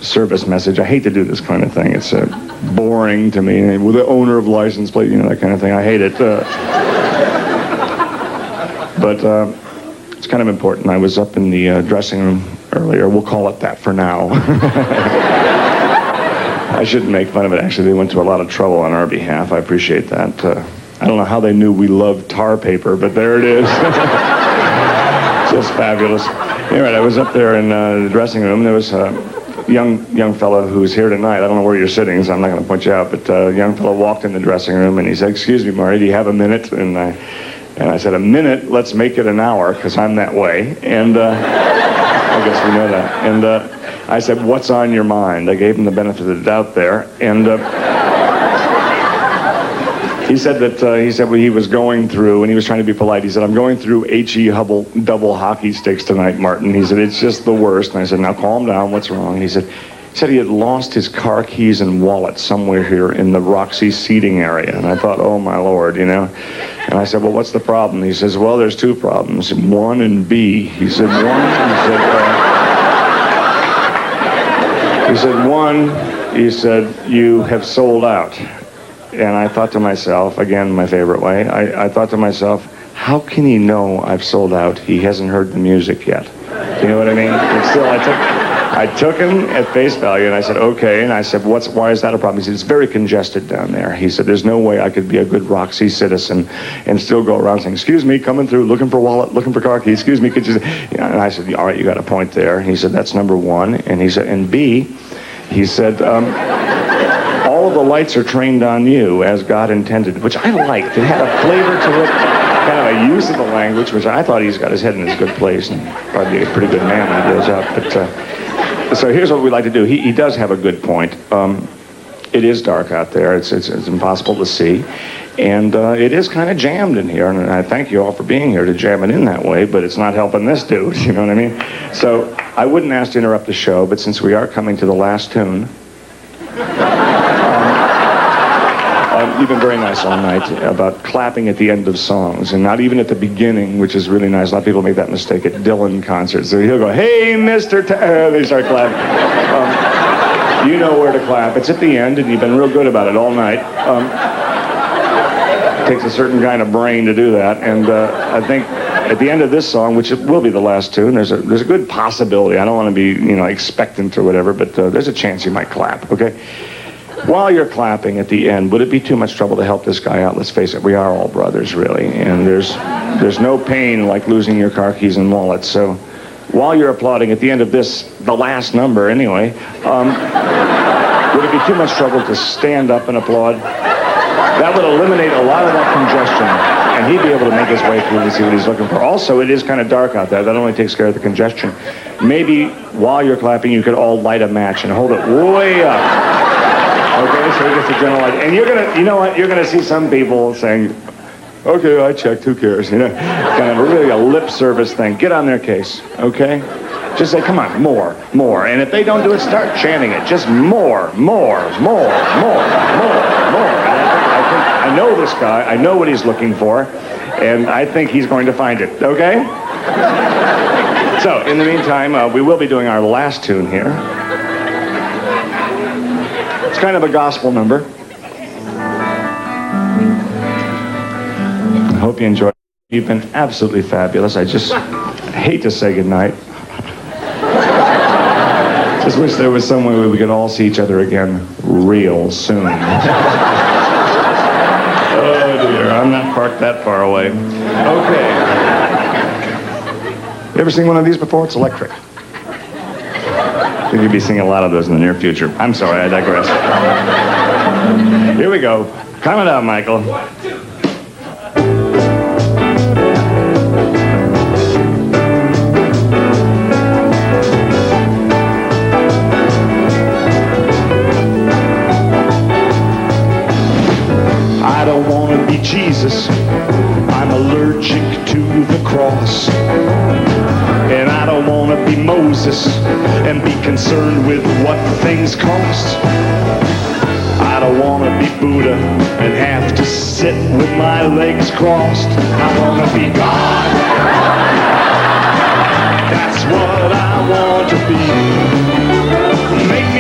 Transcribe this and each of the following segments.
service message. I hate to do this kind of thing. It's boring to me. With the owner of license plate, that kind of thing. I hate it. But it's kind of important. I was up in the dressing room earlier. We'll call it that for now. I shouldn't make fun of it. Actually, they went to a lot of trouble on our behalf. I appreciate that. I don't know how they knew we loved tar paper, but there it is. Just fabulous. Anyway, I was up there in the dressing room. There was a young fellow who's here tonight. I don't know where you're sitting, so I'm not going to point you out. But a young fellow walked in the dressing room, and he said, "Excuse me, Marty, do you have a minute?" And I said, "A minute? Let's make it an hour, because I'm that way." And I guess we know that. And I said, "What's on your mind?" I gave him the benefit of the doubt there. And he said what he was going through, and he was trying to be polite. He said, "I'm going through H.E. Hubble double hockey sticks tonight, Martin." He said, "It's just the worst." And I said, "Now calm down, what's wrong?" He said he had lost his car keys and wallet somewhere here in the Roxy seating area. And I thought, oh my Lord, And I said, "Well, what's the problem?" He says, "Well, there's two problems, one and B." He said, he said, "You have sold out." And I thought to myself, again, my favorite way, I thought to myself, how can he know I've sold out? He hasn't heard the music yet. You know what I mean? And still, I took him at face value, and I said, okay. And I said, why is that a problem? He said, "It's very congested down there." He said, "There's no way I could be a good Roxy citizen and still go around saying, 'Excuse me, coming through, looking for wallet, looking for car keys, excuse me, could you..." And I said, "All right, you got a point there." He said, "That's number one." And he said, and B, he said, "All of the lights are trained on you as God intended," which I liked. It had a flavor to it, kind of a use of the language, which I thought he's got his head in his good place and probably a pretty good man when he grows up. But so here's what we like to do. He does have a good point. It is dark out there. It's impossible to see. And it is kind of jammed in here. And I thank you all for being here to jam it in that way, but it's not helping this dude, you know what I mean? So I wouldn't ask to interrupt the show, but since we are coming to the last tune, you've been very nice all night about clapping at the end of songs, and not even at the beginning, which is really nice. A lot of people make that mistake at Dylan concerts. So he'll go, "Hey, Mr. They start clapping. You know where to clap. It's at the end, and you've been real good about it all night. It takes a certain kind of brain to do that, and I think at the end of this song, which will be the last tune, there's a good possibility. I don't want to be, expectant or whatever, but there's a chance you might clap, okay? While you're clapping at the end, would it be too much trouble to help this guy out? Let's face it, we are all brothers, really. And there's no pain like losing your car keys and wallet. So while you're applauding at the end of this, the last number anyway, would it be too much trouble to stand up and applaud? That would eliminate a lot of that congestion, and he'd be able to make his way through to see what he's looking for. Also, it is kind of dark out there. That only takes care of the congestion. Maybe while you're clapping, you could all light a match and hold it way up. Okay, so he gets the general idea. And you're gonna see some people saying, "Okay, I checked, who cares?" Kind of really a lip service thing. Get on their case, okay? Just say, "Come on, more. And if they don't do it, start chanting it. Just more. And I know this guy, I know what he's looking for, and I think he's going to find it, okay? So, in the meantime, we will be doing our last tune here. It's kind of a gospel number. I hope you enjoy it. You've been absolutely fabulous. I just hate to say goodnight. Just wish there was some way we could all see each other again real soon. Oh dear, I'm not parked that far away. Okay. You ever seen one of these before? It's electric. I think you'll be seeing a lot of those in the near future. I'm sorry, I digress. Here we go. Coming up, Michael. I don't want to be Jesus. I'm allergic to the cross. And I don't want to be Moses and be concerned with what things cost. I don't want to be Buddha and have to sit with my legs crossed. I want to be God. That's what I want to be. Make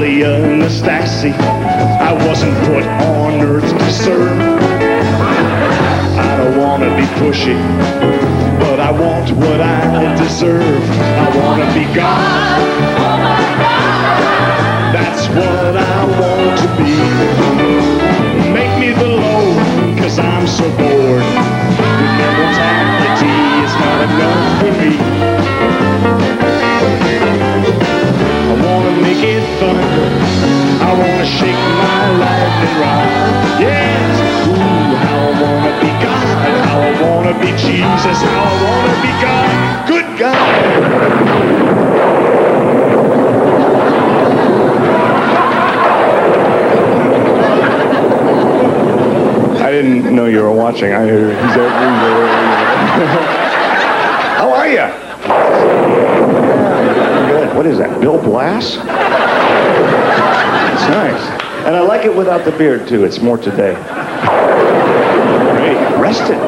alien ecstasy I wasn't put on earth to serve. I don't want to be pushy, but I want what I deserve. I want to be God. That's what I want to be. Make me the Lord, 'cause I'm so bored. Immortality is not enough for me. I want to make it thunder. I want to shake my lightning rod. Yes, ooh, how I want to be God. How I want to be Jesus. How I want to be God. Good God. I didn't know you were watching. I heard he's everywhere. How are you? Good. What is that? Bill Blass? It's nice. And I like it without the beard too. It's more today. Great. Rested.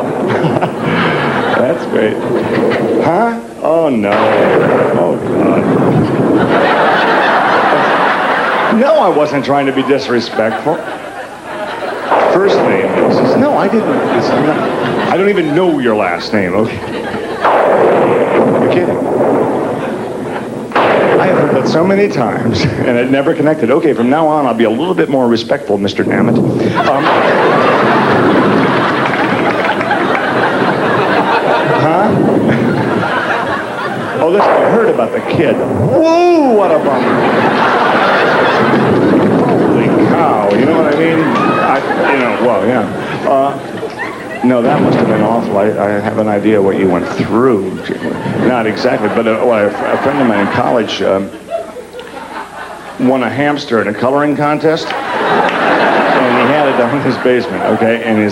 That's great. Huh? Oh no. Oh God. No, I wasn't trying to be disrespectful. First name. He says, no, I didn't. I don't even know your last name. Okay. You're kidding. I have heard that so many times, and it never connected. Okay, from now on, I'll be a little bit more respectful, Mr. Dammit. Huh? Oh, listen, I heard about the kid. Whoa, what a bummer. Holy cow, you know what I mean? Well, yeah. No, that must have been awful. I have an idea what you went through. Not exactly, but a friend of mine in college won a hamster in a coloring contest. And he had it down in his basement, okay? And he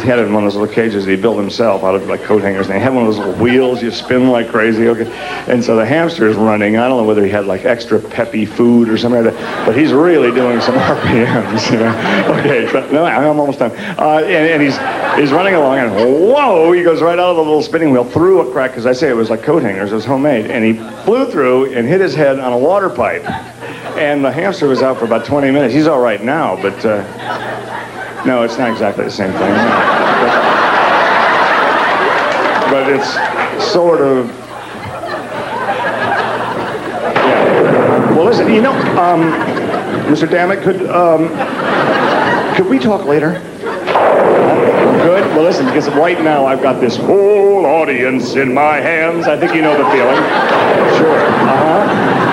had it in one of those little cages that he built himself out of like coat hangers. And he had one of those little wheels you spin like crazy, okay? And so the hamster is running. I don't know whether he had like extra peppy food or something like that, but he's really doing some RPMs, you know? Okay, but no, I'm almost done. And he's running along, and whoa, he goes right out of the little spinning wheel through a crack, because I say it was like coat hangers, it was homemade. And he flew through and hit his head on a water pipe. And the hamster was out for about 20 minutes. He's all right now, but no, it's not exactly the same thing. But it's sort of, yeah. Well, listen, you know, Mr. Dammit, could we talk later? Good? Well, listen, because right now I've got this whole audience in my hands. I think you know the feeling. Sure.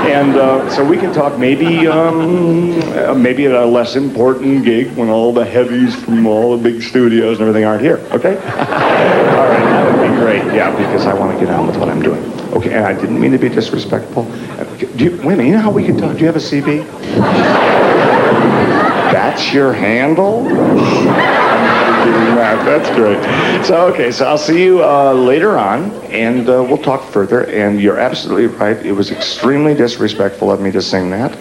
And so we can talk maybe at a less important gig when all the heavies from all the big studios and everything aren't here, okay? All right, that would be great, yeah, because I want to get on with what I'm doing. Okay, and I didn't mean to be disrespectful. Wait a minute, you know how we can talk? Do you have a CV? That's your handle? That's great. So, okay, so I'll see you later on, and we'll talk further. And you're absolutely right. It was extremely disrespectful of me to sing that.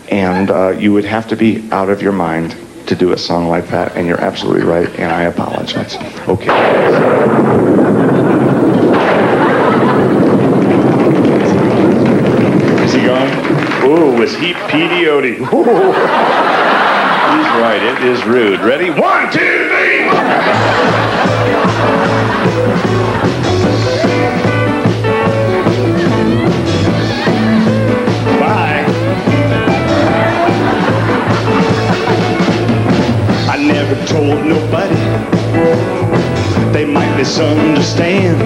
And you would have to be out of your mind to do a song like that. And you're absolutely right, and I apologize. Okay. Is he gone? Ooh, is he P.D.O.D.? He's right, it is rude. Ready? 1, 2, 3! Bye. I never told nobody. They might misunderstand.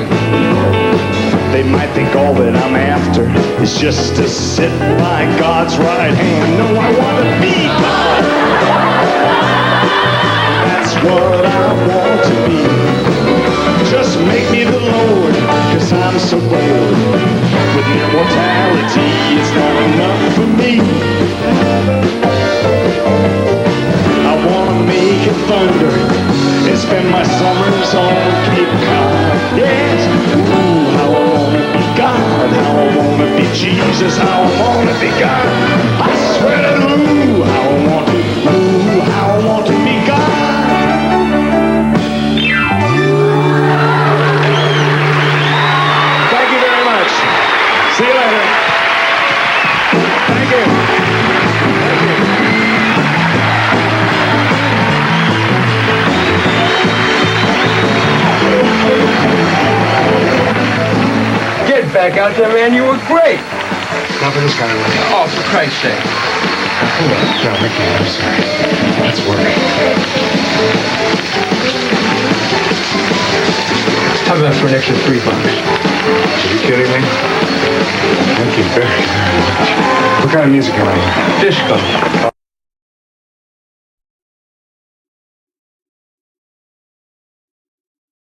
They might think all that I'm after is just to sit by God's right hand. No, I want to be God. That's what I want to be. Just make me the Lord, 'cause I'm so bored. With immortality, it's not enough for me. I want to make it thunder and spend my summers on Cape Cod. Yes, ooh, how I want to be God, how I want to be Jesus, how I want to be God. I swear to ooh, how I want to, ooh, how I want to be God. Thank you very much. See you later. Thank you. back out there, man. You were great. Not for this kind of work. Oh, for Christ's sake. No, Ricky, I'm sorry. That's work. How about for an extra $3? Are you kidding me? Thank you very, very much. What kind of music am I hearing? Disco.